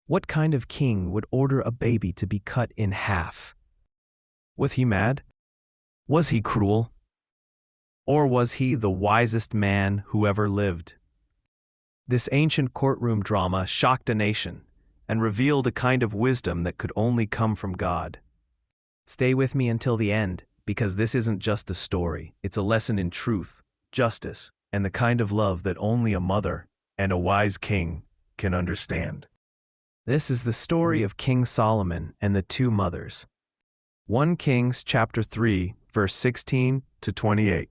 What kind of king would order a baby to be cut in half? Was he mad? Was he cruel? Or was he the wisest man who ever lived? This ancient courtroom drama shocked a nation and revealed a kind of wisdom that could only come from God. Stay with me until the end, because this isn't just a story. It's a lesson in truth, justice, and the kind of love that only a mother and a wise king can understand. This is the story of King Solomon and the two mothers. 1 Kings chapter 3, verse 16 to 28.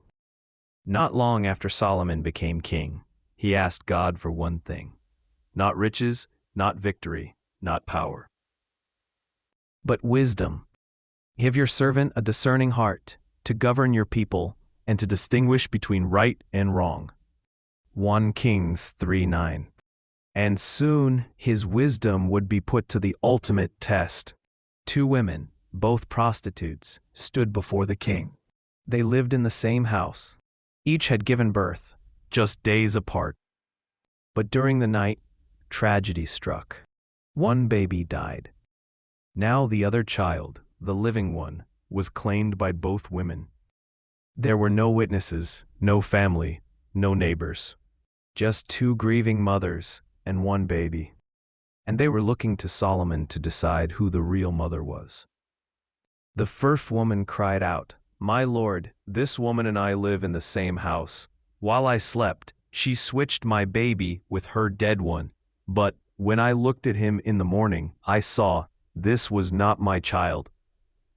Not long after Solomon became king, he asked God for one thing: not riches, not victory, not power, but wisdom. Give your servant a discerning heart to govern your people and to distinguish between right and wrong. 1 Kings 3:9. And soon his wisdom would be put to the ultimate test. 2 women, both prostitutes, stood before the king. They lived in the same house. Each had given birth, just days apart. But during the night, tragedy struck. One baby died. Now the other child, the living one, was claimed by both women. There were no witnesses, no family, no neighbors. Just 2 grieving mothers and 1 baby. And they were looking to Solomon to decide who the real mother was. The first woman cried out, "My lord, this woman and I live in the same house. While I slept, she switched my baby with her dead one. But when I looked at him in the morning, I saw this was not my child."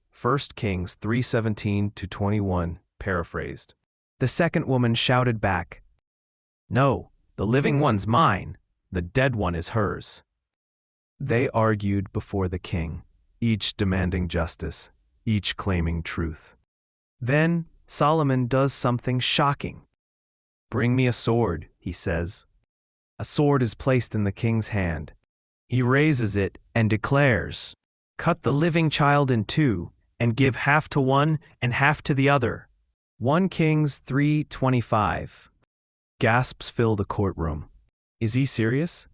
1 Kings 3:17 to 21, paraphrased. The second woman shouted back, "No, the living one's mine. The dead one is hers." They argued before the king, each demanding justice, each claiming truth. Then Solomon does something shocking. "Bring me a sword," he says. A sword is placed in the king's hand. He raises it and declares, "Cut the living child in 2 and give half to one and half to the other." 1 Kings 3:25. Gasps fill the courtroom. Is he serious?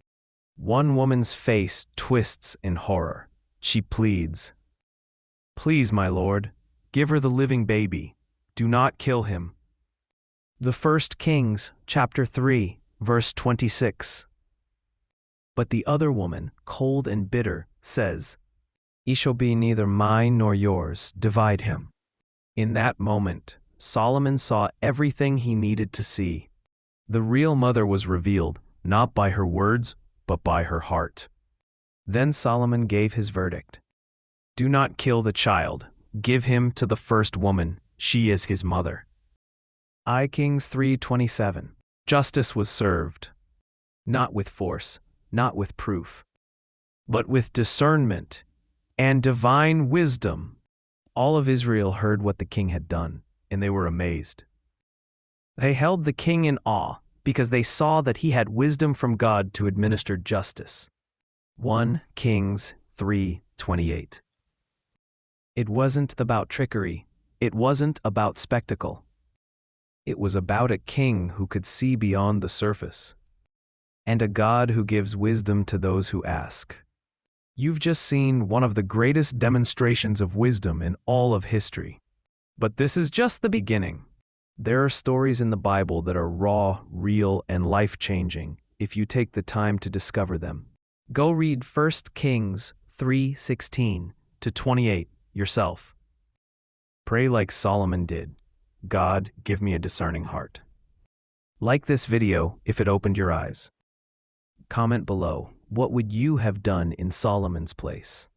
One woman's face twists in horror. She pleads, "Please, my lord, give her the living baby. Do not kill him." The 1 Kings chapter 3, verse 26. But the other woman, cold and bitter, says, "He shall be neither mine nor yours. Divide him." In that moment, Solomon saw everything he needed to see. The real mother was revealed, not by her words, but by her heart. Then Solomon gave his verdict. "Do not kill the child. Give him to the first woman. She is his mother." 1 Kings 3:27. Justice was served, not with force, not with proof, but with discernment and divine wisdom. All of Israel heard what the king had done, and they were amazed. They held the king in awe because they saw that he had wisdom from God to administer justice. 1 Kings 3:28. It wasn't about trickery. It wasn't about spectacle. It was about a king who could see beyond the surface, and a God who gives wisdom to those who ask. You've just seen one of the greatest demonstrations of wisdom in all of history. But this is just the beginning. There are stories in the Bible that are raw, real, and life-changing if you take the time to discover them. Go read 1 Kings 3:16 to 28 yourself. Pray like Solomon did. God, give me a discerning heart. Like this video if it opened your eyes. Comment below, what would you have done in Solomon's place?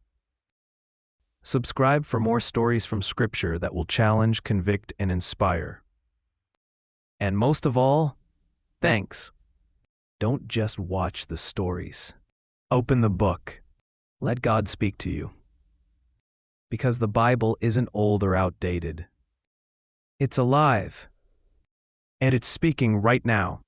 Subscribe for more stories from Scripture that will challenge, convict, and inspire. And most of all, thanks. Don't just watch the stories. Open the book. Let God speak to you. Because the Bible isn't old or outdated. It's alive. And it's speaking right now.